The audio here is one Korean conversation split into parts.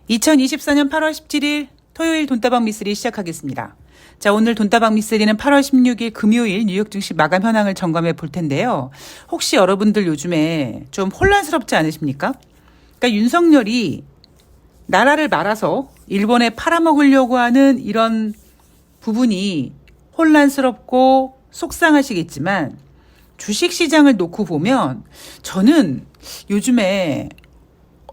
2024년 8월 17일 토요일 돈다방 미쓰리 시작하겠습니다. 자, 오늘 돈다방 미쓰리는 8월 16일 금요일 뉴욕 증시 마감 현황을 점검해 볼 텐데요. 혹시 여러분들 요즘에 좀 혼란스럽지 않으십니까? 그러니까 윤석열이 나라를 말아서 일본에 팔아먹으려고 하는 이런 부분이 혼란스럽고 속상하시겠지만 주식시장을 놓고 보면 저는 요즘에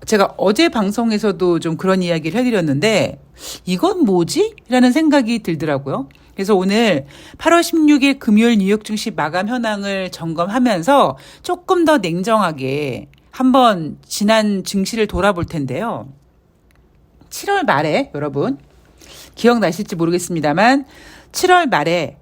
제가 어제 방송에서도 좀 그런 이야기를 해드렸는데 이건 뭐지? 라는 생각이 들더라고요. 그래서 오늘 8월 16일 금요일 뉴욕 증시 마감 현황을 점검하면서 조금 더 냉정하게 한번 지난 증시를 돌아볼 텐데요. 7월 말에 여러분 기억나실지 모르겠습니다만 7월 말에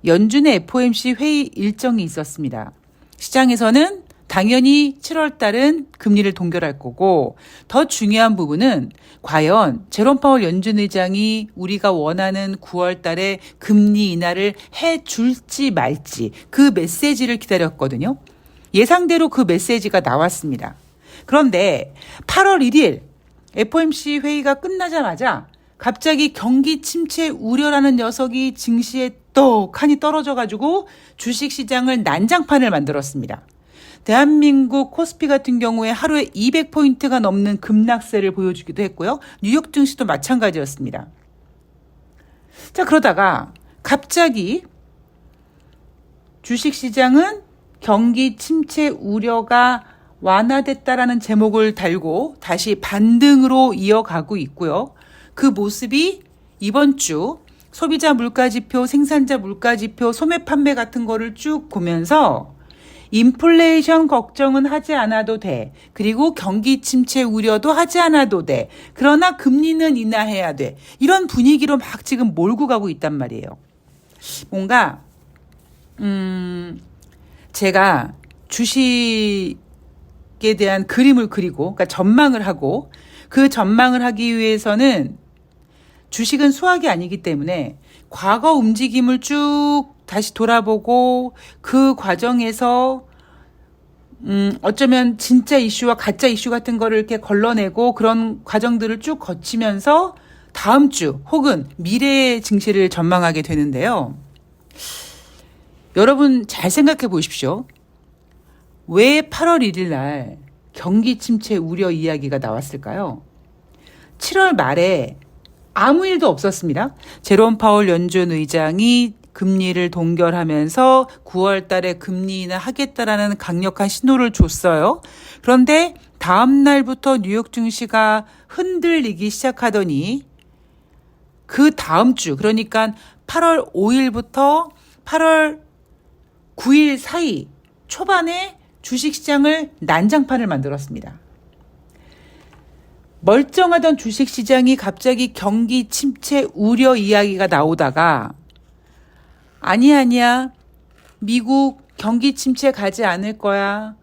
연준의 FOMC 회의 일정이 있었습니다. 시장에서는 당연히 7월 달은 금리를 동결할 거고 더 중요한 부분은 과연 제롬 파월 연준 의장이 우리가 원하는 9월 달에 금리 인하를 해줄지 말지 그 메시지를 기다렸거든요. 예상대로 그 메시지가 나왔습니다. 그런데 8월 1일 FOMC 회의가 끝나자마자 갑자기 경기 침체 우려라는 녀석이 증시에 떡하니 떨어져가지고 주식시장을 난장판을 만들었습니다. 대한민국 코스피 같은 경우에 하루에 200포인트가 넘는 급락세를 보여주기도 했고요. 뉴욕 증시도 마찬가지였습니다. 자, 그러다가 갑자기 주식시장은 경기 침체 우려가 완화됐다라는 제목을 달고 다시 반등으로 이어가고 있고요. 그 모습이 이번 주 소비자 물가지표, 생산자 물가지표, 소매 판매 같은 거를 쭉 보면서 인플레이션 걱정은 하지 않아도 돼. 그리고 경기 침체 우려도 하지 않아도 돼. 그러나 금리는 인하해야 돼. 이런 분위기로 막 지금 몰고 가고 있단 말이에요. 뭔가 제가 주식에 대한 그림을 그리고 그러니까 전망을 하고 그 전망을 하기 위해서는 주식은 수학이 아니기 때문에 과거 움직임을 쭉 다시 돌아보고 그 과정에서 어쩌면 진짜 이슈와 가짜 이슈 같은 거를 이렇게 걸러내고 그런 과정들을 쭉 거치면서 다음 주 혹은 미래의 증시를 전망하게 되는데요. 여러분 잘 생각해 보십시오. 왜 8월 1일 날 경기 침체 우려 이야기가 나왔을까요? 7월 말에 아무 일도 없었습니다. 제롬 파월 연준 의장이 금리를 동결하면서 9월 달에 금리 인하 하겠다라는 강력한 신호를 줬어요. 그런데 다음 날부터 뉴욕 증시가 흔들리기 시작하더니 그 다음 주 그러니까 8월 5일부터 8월 9일 사이 초반에 주식시장을 난장판을 만들었습니다. 멀쩡하던 주식시장이 갑자기 경기 침체 우려 이야기가 나오다가 아니야 미국 경기 침체 가지 않을 거야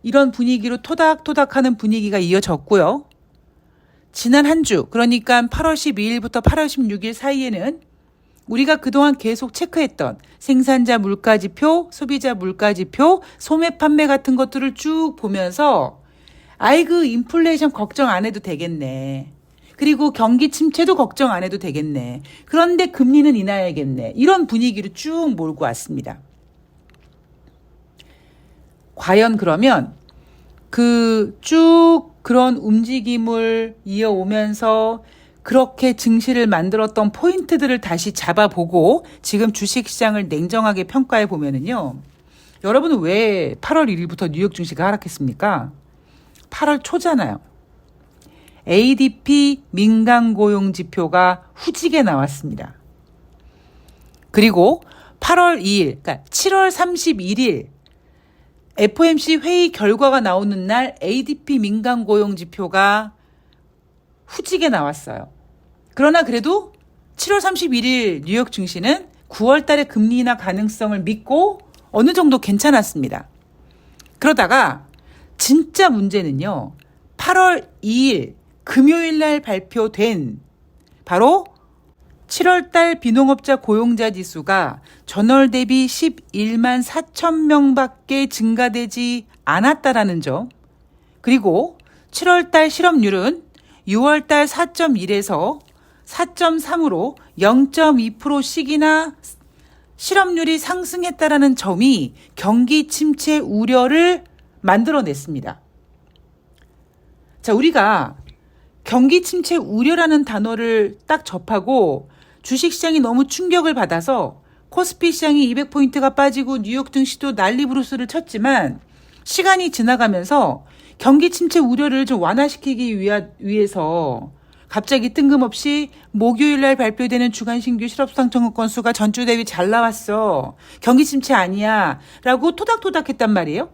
이런 분위기로 토닥토닥하는 분위기가 이어졌고요. 지난 한 주 그러니까 8월 12일부터 8월 16일 사이에는 우리가 그동안 계속 체크했던 생산자 물가지표, 소비자 물가지표, 소매 판매 같은 것들을 쭉 보면서 아이고 인플레이션 걱정 안 해도 되겠네. 그리고 경기 침체도 걱정 안 해도 되겠네. 그런데 금리는 인하해야겠네. 이런 분위기로 쭉 몰고 왔습니다. 과연 그러면 그 쭉 그런 움직임을 이어오면서 그렇게 증시를 만들었던 포인트들을 다시 잡아보고 지금 주식시장을 냉정하게 평가해 보면은요. 여러분은 왜 8월 1일부터 뉴욕 증시가 하락했습니까? 8월 초잖아요. ADP 민간 고용 지표가 후지게 나왔습니다. 그리고 8월 2일, 그러니까 7월 31일 FOMC 회의 결과가 나오는 날 ADP 민간 고용 지표가 후지게 나왔어요. 그러나 그래도 7월 31일 뉴욕 증시는 9월 달에 금리 인하 가능성을 믿고 어느 정도 괜찮았습니다. 그러다가 진짜 문제는요. 8월 2일 금요일 날 발표된 바로 7월 달 비농업자 고용자 지수가 전월 대비 11만 4천 명밖에 증가되지 않았다라는 점. 그리고 7월 달 실업률은 6월달 4.1에서 4.3으로 0.2%씩이나 실업률이 상승했다라는 점이 경기 침체 우려를 만들어냈습니다. 자, 우리가 경기 침체 우려라는 단어를 딱 접하고 주식시장이 너무 충격을 받아서 코스피 시장이 200포인트가 빠지고 뉴욕 증시도 난리 부르스를 쳤지만 시간이 지나가면서 경기 침체 우려를 좀 완화시키기 위해서 갑자기 뜬금없이 목요일 날 발표되는 주간 신규 실업수당 청구 건수가 전주 대비 잘 나왔어. 경기 침체 아니야. 라고 토닥토닥 했단 말이에요.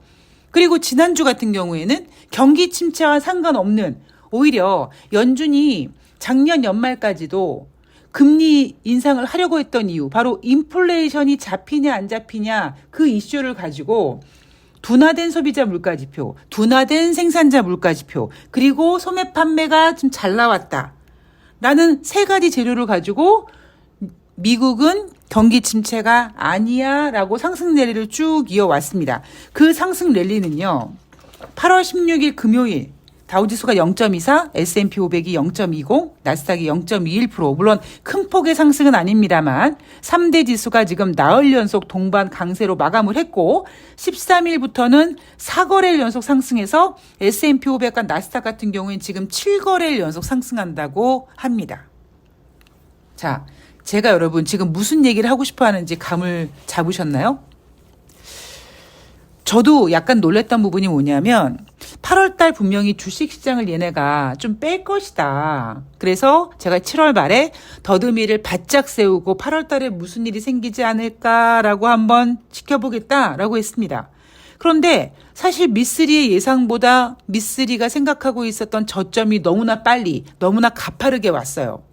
그리고 지난주 같은 경우에는 경기 침체와 상관없는 오히려 연준이 작년 연말까지도 금리 인상을 하려고 했던 이유, 바로 인플레이션이 잡히냐 안 잡히냐 그 이슈를 가지고 둔화된 소비자 물가지표, 둔화된 생산자 물가지표, 그리고 소매 판매가 좀 잘 나왔다. 라는 세 가지 재료를 가지고 미국은 경기 침체가 아니야 라고 상승 랠리를 쭉 이어왔습니다. 그 상승 랠리는요. 8월 16일 금요일 다우지수가 0.24, S&P 500이 0.20, 나스닥이 0.21%. 물론 큰 폭의 상승은 아닙니다만 3대 지수가 지금 나흘 연속 동반 강세로 마감을 했고 13일부터는 4거래일 연속 상승해서 S&P 500과 나스닥 같은 경우엔 지금 7거래일 연속 상승한다고 합니다. 자, 제가 여러분 지금 무슨 얘기를 하고 싶어 하는지 감을 잡으셨나요? 저도 약간 놀랬던 부분이 뭐냐면 8월 달 분명히 주식시장을 얘네가 좀 뺄 것이다. 그래서 제가 7월 말에 더듬이를 바짝 세우고 8월 달에 무슨 일이 생기지 않을까라고 한번 지켜보겠다라고 했습니다. 그런데 사실 미쓰리의 예상보다 미쓰리가 생각하고 있었던 저점이 너무나 빨리, 너무나 가파르게 왔어요.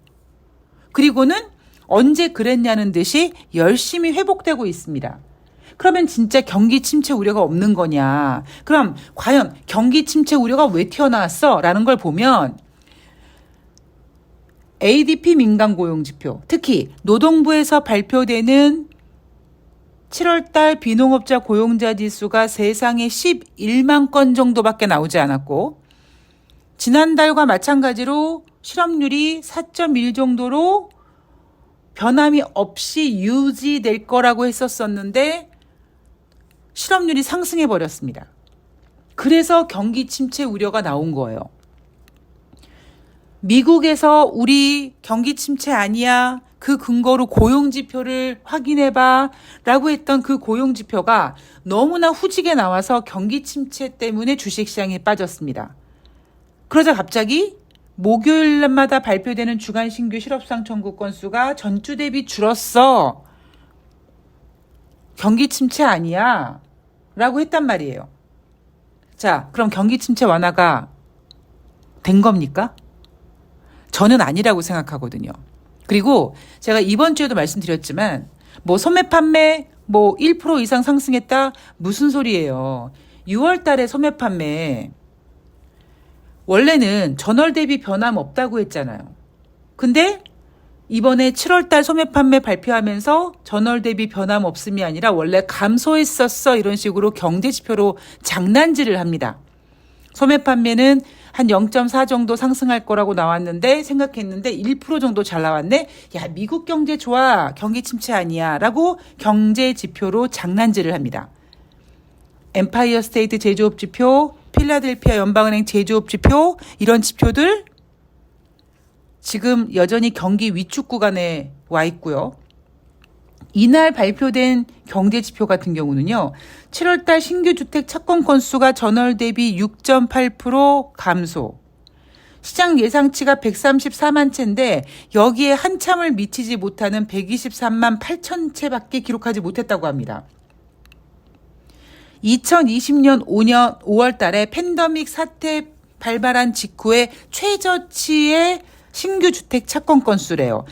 그리고는 언제 그랬냐는 듯이 열심히 회복되고 있습니다. 그러면 진짜 경기 침체 우려가 없는 거냐? 그럼 과연 경기 침체 우려가 왜 튀어나왔어? 라는 걸 보면 ADP 민간 고용지표, 특히 노동부에서 발표되는 7월달 비농업자 고용자 지수가 세상에 11만 건 정도밖에 나오지 않았고 지난달과 마찬가지로 실업률이 4.1 정도로 변함이 없이 유지될 거라고 했었었는데 실업률이 상승해 버렸습니다. 그래서 경기 침체 우려가 나온 거예요. 미국에서 우리 경기 침체 아니야. 그 근거로 고용지표를 확인해봐. 라고 했던 그 고용지표가 너무나 후지게 나와서 경기 침체 때문에 주식시장에 빠졌습니다. 그러자 갑자기 목요일마다 발표되는 주간 신규 실업수당 청구 건수가 전주 대비 줄었어. 경기 침체 아니야. 라고 했단 말이에요. 자, 그럼 경기 침체 완화가 된 겁니까? 저는 아니라고 생각하거든요. 그리고 제가 이번 주에도 말씀드렸지만 뭐 소매 판매 1% 이상 상승했다? 무슨 소리예요. 6월 달에 소매 판매 원래는 전월 대비 변함 없다고 했잖아요. 근데 이번에 7월달 소매 판매 발표하면서 전월 대비 변함 없음이 아니라 원래 감소했었어 이런 식으로 경제지표로 장난질을 합니다. 소매 판매는 한 0.4 정도 상승할 거라고 나왔는데 생각했는데 1% 정도 잘 나왔네. 야, 미국 경제 좋아. 경기 침체 아니야. 라고 경제지표로 장난질을 합니다. 엠파이어 스테이트 제조업 지표, 필라델피아 연방은행 제조업 지표 이런 지표들 지금 여전히 경기 위축 구간에 와 있고요. 이날 발표된 경제지표 같은 경우는요. 7월달 신규 주택 착공 건수가 전월 대비 6.8% 감소. 시장 예상치가 134만 채인데 여기에 한참을 미치지 못하는 123만 8천 채밖에 기록하지 못했다고 합니다. 2020년 5월 달에 팬데믹 사태 발발한 직후에 최저치의 신규 주택 착공 건수래요.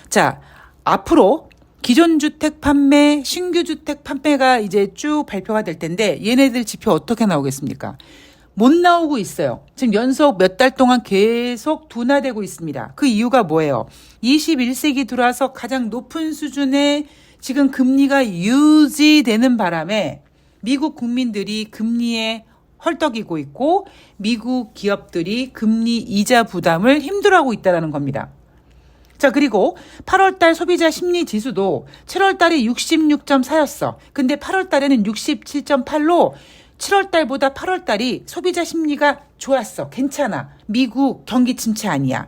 자, 앞으로 기존 주택 판매, 신규 주택 판매가 이제 쭉 발표가 될 텐데 얘네들 지표 어떻게 나오겠습니까? 못 나오고 있어요. 지금 연속 몇 달 동안 계속 둔화되고 있습니다. 그 이유가 뭐예요? 21세기 들어와서 가장 높은 수준의 지금 금리가 유지되는 바람에 미국 국민들이 금리에 헐떡이고 있고 미국 기업들이 금리 이자 부담을 힘들어하고 있다는 겁니다. 자, 그리고 8월달 소비자 심리 지수도 7월달이 66.4였어. 근데 8월달에는 67.8로 7월달보다 8월달이 소비자 심리가 좋았어. 괜찮아. 미국 경기 침체 아니야.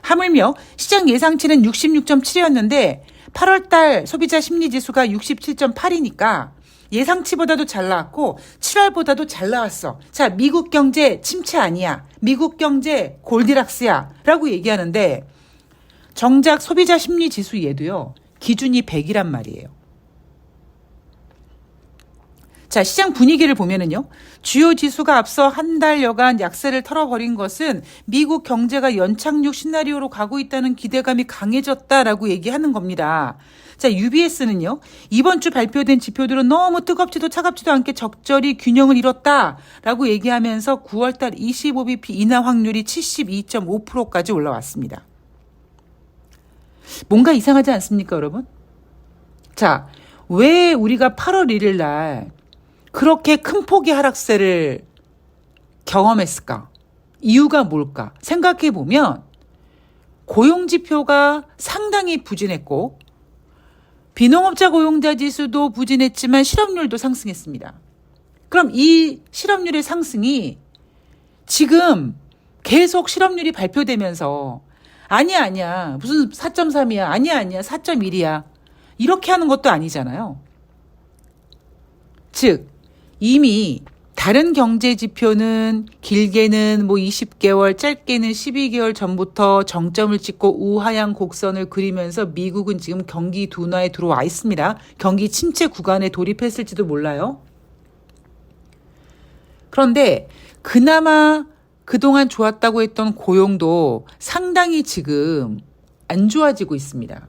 하물며 시장 예상치는 66.7이었는데 8월달 소비자 심리 지수가 67.8이니까 예상치보다도 잘 나왔고 7월보다도 잘 나왔어. 자, 미국 경제 침체 아니야. 미국 경제 골디락스야. 라고 얘기하는데 정작 소비자 심리 지수 얘도요. 기준이 100이란 말이에요. 자, 시장 분위기를 보면은요. 주요 지수가 앞서 한 달여간 약세를 털어버린 것은 미국 경제가 연착륙 시나리오로 가고 있다는 기대감이 강해졌다라고 얘기하는 겁니다. 자, UBS는요. 이번 주 발표된 지표들은 너무 뜨겁지도 차갑지도 않게 적절히 균형을 이뤘다라고 얘기하면서 9월달 25bp 인하 확률이 72.5%까지 올라왔습니다. 뭔가 이상하지 않습니까, 여러분? 자, 왜 우리가 8월 1일 날 그렇게 큰 폭의 하락세를 경험했을까? 이유가 뭘까? 생각해 보면 고용지표가 상당히 부진했고 비농업자 고용자 지수도 부진했지만 실업률도 상승했습니다. 그럼 이 실업률의 상승이 지금 계속 실업률이 발표되면서 아니야 무슨 4.3이야 아니야 4.1이야 이렇게 하는 것도 아니잖아요. 즉 이미 다른 경제 지표는 길게는 20개월, 짧게는 12개월 전부터 정점을 찍고 우하향 곡선을 그리면서 미국은 지금 경기 둔화에 들어와 있습니다. 경기 침체 구간에 돌입했을지도 몰라요. 그런데 그나마 그동안 좋았다고 했던 고용도 상당히 지금 안 좋아지고 있습니다.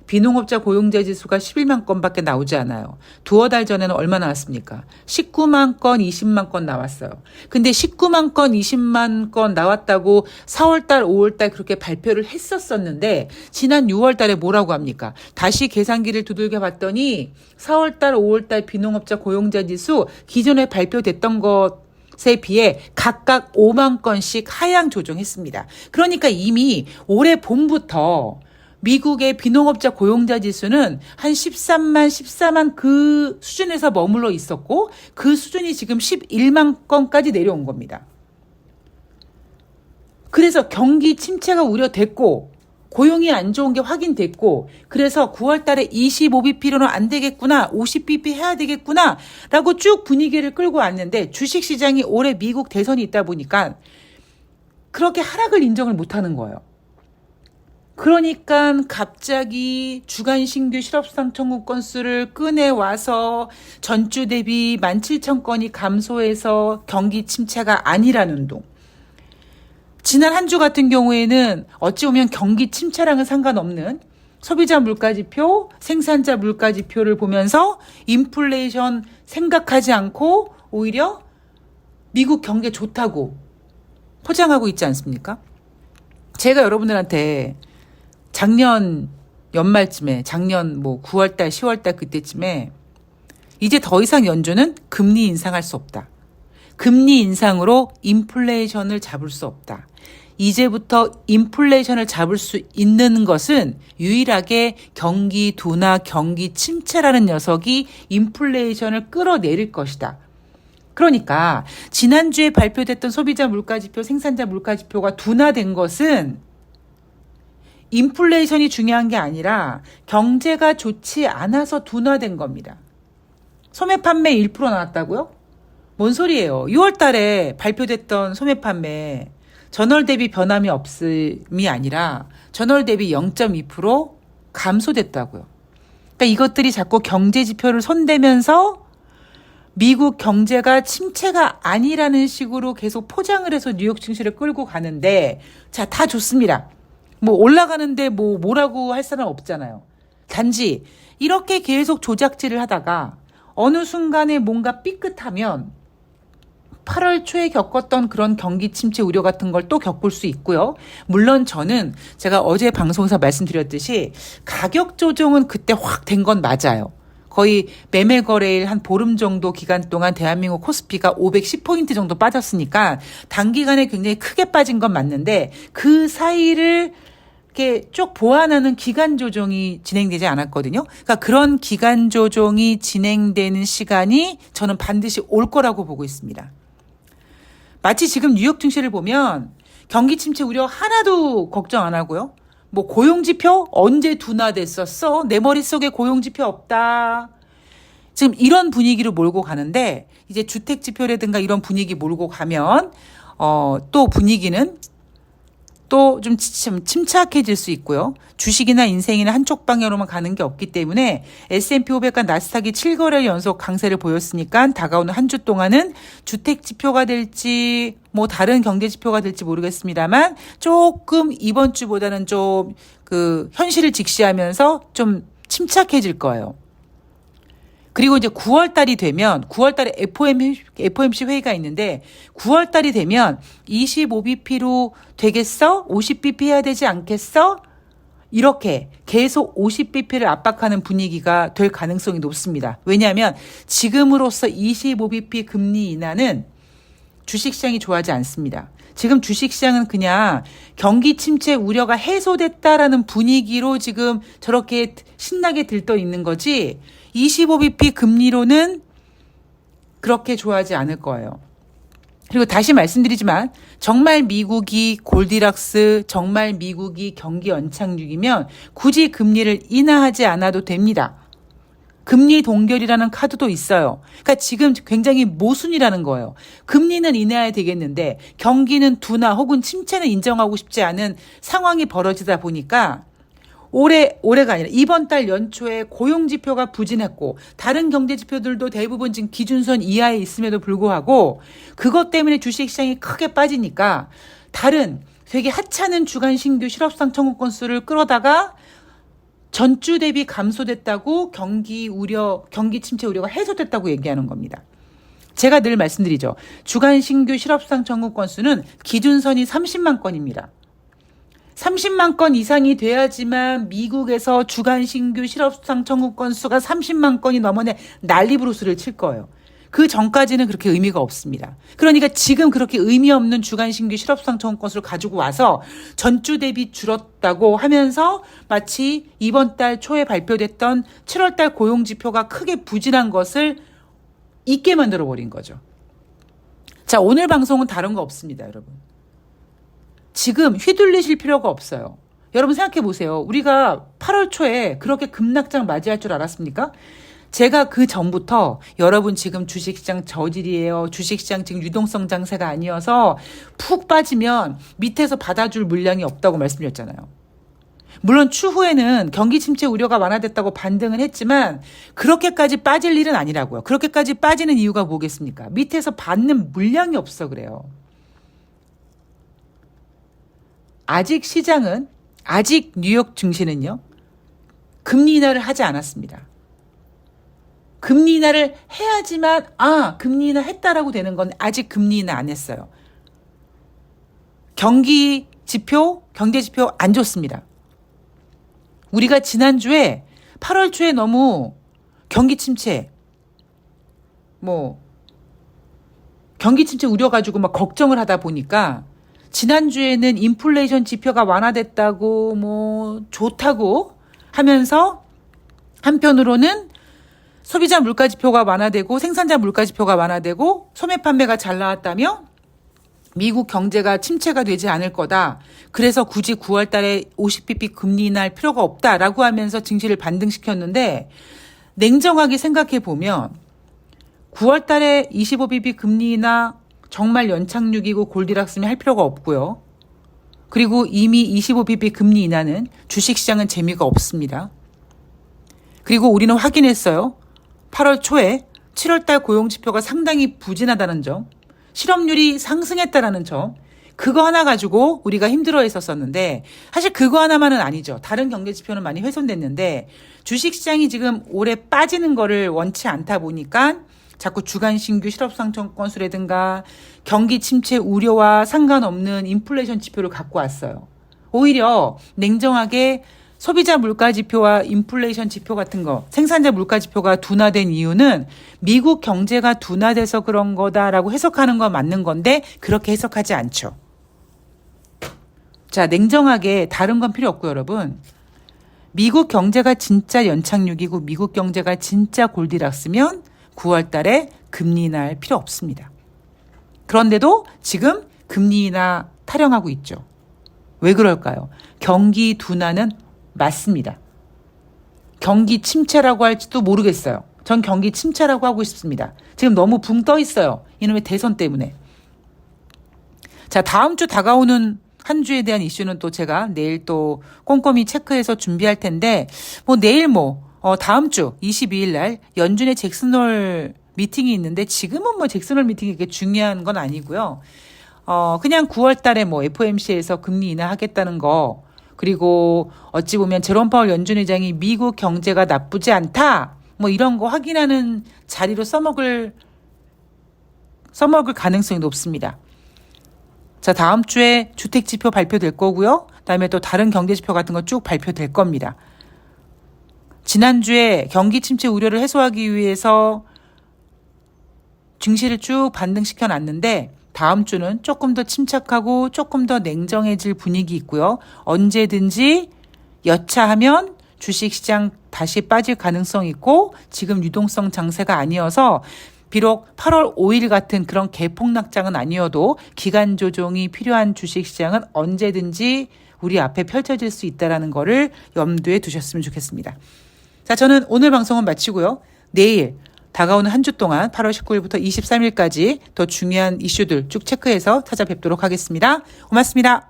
비농업자 고용자 지수가 11만 건밖에 나오지 않아요. 두어 달 전에는 얼마 나왔습니까? 19만 건, 20만 건 나왔어요. 근데 19만 건, 20만 건 나왔다고 4월달, 5월달 그렇게 발표를 했었었는데 지난 6월달에 뭐라고 합니까? 다시 계산기를 두들겨 봤더니 4월달, 5월달 비농업자 고용자 지수 기존에 발표됐던 것에 비해 각각 5만 건씩 하향 조정했습니다. 그러니까 이미 올해 봄부터 미국의 비농업자 고용자 지수는 한 14만 그 수준에서 머물러 있었고 그 수준이 지금 11만 건까지 내려온 겁니다. 그래서 경기 침체가 우려됐고 고용이 안 좋은 게 확인됐고 그래서 9월 달에 25bp로는 안 되겠구나 50bp 해야 되겠구나 라고 쭉 분위기를 끌고 왔는데 주식시장이 올해 미국 대선이 있다 보니까 그렇게 하락을 인정을 못하는 거예요. 그러니까 갑자기 주간 신규 실업수당 청구 건수를 꺼내와서 전주 대비 17,000건이 감소해서 경기 침체가 아니라는 둥. 지난 한 주 같은 경우에는 어찌 보면 경기 침체랑은 상관없는 소비자 물가지표, 생산자 물가지표를 보면서 인플레이션 생각하지 않고 오히려 미국 경제 좋다고 포장하고 있지 않습니까? 제가 여러분들한테 작년 연말쯤에 작년 9월달 10월달 그때쯤에 이제 더 이상 연준은 금리 인상할 수 없다. 금리 인상으로 인플레이션을 잡을 수 없다. 이제부터 인플레이션을 잡을 수 있는 것은 유일하게 경기 둔화, 경기 침체라는 녀석이 인플레이션을 끌어내릴 것이다. 그러니까 지난주에 발표됐던 소비자 물가지표, 생산자 물가지표가 둔화된 것은 인플레이션이 중요한 게 아니라 경제가 좋지 않아서 둔화된 겁니다. 소매 판매 1% 나왔다고요? 뭔 소리예요? 6월 달에 발표됐던 소매 판매 전월 대비 변함이 없음이 아니라 전월 대비 0.2% 감소됐다고요. 그러니까 이것들이 자꾸 경제 지표를 손대면서 미국 경제가 침체가 아니라는 식으로 계속 포장을 해서 뉴욕 증시를 끌고 가는데 자, 다 좋습니다. 올라가는데 뭐라고 할 사람 없잖아요. 단지 이렇게 계속 조작질을 하다가 어느 순간에 뭔가 삐끗하면 8월 초에 겪었던 그런 경기 침체 우려 같은 걸 또 겪을 수 있고요. 물론 저는 제가 어제 방송에서 말씀드렸듯이 가격 조정은 그때 확 된 건 맞아요. 거의 매매 거래일 한 보름 정도 기간 동안 대한민국 코스피가 510포인트 정도 빠졌으니까 단기간에 굉장히 크게 빠진 건 맞는데 그 사이를 이렇게 쭉 보완하는 기간 조정이 진행되지 않았거든요. 그러니까 그런 기간 조정이 진행되는 시간이 저는 반드시 올 거라고 보고 있습니다. 마치 지금 뉴욕 증시를 보면 경기 침체 우려 하나도 걱정 안 하고요. 뭐 고용지표 언제 둔화됐었어? 내 머릿속에 고용지표 없다. 지금 이런 분위기로 몰고 가는데 이제 주택지표라든가 이런 분위기 몰고 가면 또 분위기는 또 좀 침착해질 수 있고요. 주식이나 인생이나 한쪽 방향으로만 가는 게 없기 때문에 S&P 500과 나스닥이 7거래일 연속 강세를 보였으니까 다가오는 한 주 동안은 주택지표가 될지 뭐 다른 경제지표가 될지 모르겠습니다만 조금 이번 주보다는 좀 그 현실을 직시하면서 좀 침착해질 거예요. 그리고 이제 9월 달이 되면 9월 달에 FOMC 회의가 있는데 9월 달이 되면 25bp로 되겠어? 50bp 해야 되지 않겠어? 이렇게 계속 50bp를 압박하는 분위기가 될 가능성이 높습니다. 왜냐하면 지금으로서 25bp 금리 인하는 주식시장이 좋아하지 않습니다. 지금 주식시장은 그냥 경기 침체 우려가 해소됐다라는 분위기로 지금 저렇게 신나게 들떠 있는 거지 25bp 금리로는 그렇게 좋아하지 않을 거예요. 그리고 다시 말씀드리지만 정말 미국이 골디락스, 정말 미국이 경기 연착륙이면 굳이 금리를 인하하지 않아도 됩니다. 금리 동결이라는 카드도 있어요. 그러니까 지금 굉장히 모순이라는 거예요. 금리는 인하해야 되겠는데 경기는 둔화 혹은 침체는 인정하고 싶지 않은 상황이 벌어지다 보니까 올해가 아니라 이번 달 연초에 고용지표가 부진했고 다른 경제지표들도 대부분 지금 기준선 이하에 있음에도 불구하고 그것 때문에 주식시장이 크게 빠지니까 다른 되게 하찮은 주간 신규 실업상 청구 건수를 끌어다가 전주 대비 감소됐다고 경기 침체 우려가 해소됐다고 얘기하는 겁니다. 제가 늘 말씀드리죠. 주간 신규 실업상 청구 건수는 기준선이 30만 건입니다. 30만 건 이상이 돼야지만 미국에서 주간 신규 실업상 청구 건수가 30만 건이 넘어내 난리부르스를 칠 거예요. 그 전까지는 그렇게 의미가 없습니다. 그러니까 지금 그렇게 의미 없는 주간 신규 실업상 청구 건수를 가지고 와서 전주 대비 줄었다고 하면서 마치 이번 달 초에 발표됐던 7월 달 고용지표가 크게 부진한 것을 잊게 만들어버린 거죠. 자, 오늘 방송은 다른 거 없습니다, 여러분. 지금 휘둘리실 필요가 없어요. 여러분 생각해 보세요. 우리가 8월 초에 그렇게 급락장 맞이할 줄 알았습니까? 제가 그 전부터 여러분 지금 주식시장 저질이에요. 주식시장 지금 유동성 장세가 아니어서 푹 빠지면 밑에서 받아줄 물량이 없다고 말씀드렸잖아요. 물론 추후에는 경기 침체 우려가 완화됐다고 반등을 했지만 그렇게까지 빠질 일은 아니라고요. 그렇게까지 빠지는 이유가 뭐겠습니까? 밑에서 받는 물량이 없어 그래요. 아직 뉴욕 증시는요, 금리 인하를 하지 않았습니다. 금리 인하를 해야지만, 금리 인하 했다라고 되는 건 아직 금리 인하 안 했어요. 경제지표 안 좋습니다. 우리가 지난주에 8월 초에 너무 경기 침체 우려가지고 막 걱정을 하다 보니까 지난주에는 인플레이션 지표가 완화됐다고 좋다고 하면서 한편으로는 소비자 물가 지표가 완화되고 생산자 물가 지표가 완화되고 소매 판매가 잘 나왔다며 미국 경제가 침체가 되지 않을 거다. 그래서 굳이 9월 달에 50bp 금리 인하할 필요가 없다라고 하면서 증시를 반등시켰는데 냉정하게 생각해 보면 9월 달에 25bp 금리 인하 정말 연착륙이고 골디락스면 할 필요가 없고요. 그리고 이미 25bp 금리 인하는 주식시장은 재미가 없습니다. 그리고 우리는 확인했어요. 8월 초에 7월 달 고용지표가 상당히 부진하다는 점, 실업률이 상승했다라는 점, 그거 하나 가지고 우리가 힘들어 했었었는데 사실 그거 하나만은 아니죠. 다른 경제지표는 많이 훼손됐는데 주식시장이 지금 올해 빠지는 거를 원치 않다 보니까 자꾸 주간 신규 실업상 청구 건수라든가 경기 침체 우려와 상관없는 인플레이션 지표를 갖고 왔어요. 오히려 냉정하게 소비자 물가 지표와 인플레이션 지표 같은 거, 생산자 물가 지표가 둔화된 이유는 미국 경제가 둔화돼서 그런 거다라고 해석하는 건 맞는 건데 그렇게 해석하지 않죠. 자, 냉정하게 다른 건 필요 없고요, 여러분. 미국 경제가 진짜 연착륙이고 미국 경제가 진짜 골디락스면 9월 달에 금리 인하할 필요 없습니다. 그런데도 지금 금리 인하 타령하고 있죠. 왜 그럴까요? 경기 둔화는 맞습니다. 경기 침체라고 할지도 모르겠어요. 전 경기 침체라고 하고 싶습니다. 지금 너무 붕 떠 있어요. 이놈의 대선 때문에. 자, 다음 주 다가오는 한 주에 대한 이슈는 또 제가 내일 또 꼼꼼히 체크해서 준비할 텐데, 내일 다음 주 22일 날 연준의 잭슨홀 미팅이 있는데 지금은 잭슨홀 미팅이 그렇게 중요한 건 아니고요. 그냥 9월 달에 FOMC에서 금리 인하하겠다는 거, 그리고 어찌 보면 제롬 파월 연준 의장이 미국 경제가 나쁘지 않다, 이런 거 확인하는 자리로 써먹을 가능성이 높습니다. 자, 다음 주에 주택 지표 발표될 거고요. 그다음에 또 다른 경제 지표 같은 거 쭉 발표될 겁니다. 지난주에 경기 침체 우려를 해소하기 위해서 증시를 쭉 반등시켜 놨는데 다음 주는 조금 더 침착하고 조금 더 냉정해질 분위기 있고요. 언제든지 여차하면 주식시장 다시 빠질 가능성이 있고 지금 유동성 장세가 아니어서 비록 8월 5일 같은 그런 개폭락장은 아니어도 기간 조정이 필요한 주식시장은 언제든지 우리 앞에 펼쳐질 수 있다는 거를 염두에 두셨으면 좋겠습니다. 자, 저는 오늘 방송은 마치고요. 내일 다가오는 한 주 동안 8월 19일부터 23일까지 더 중요한 이슈들 쭉 체크해서 찾아뵙도록 하겠습니다. 고맙습니다.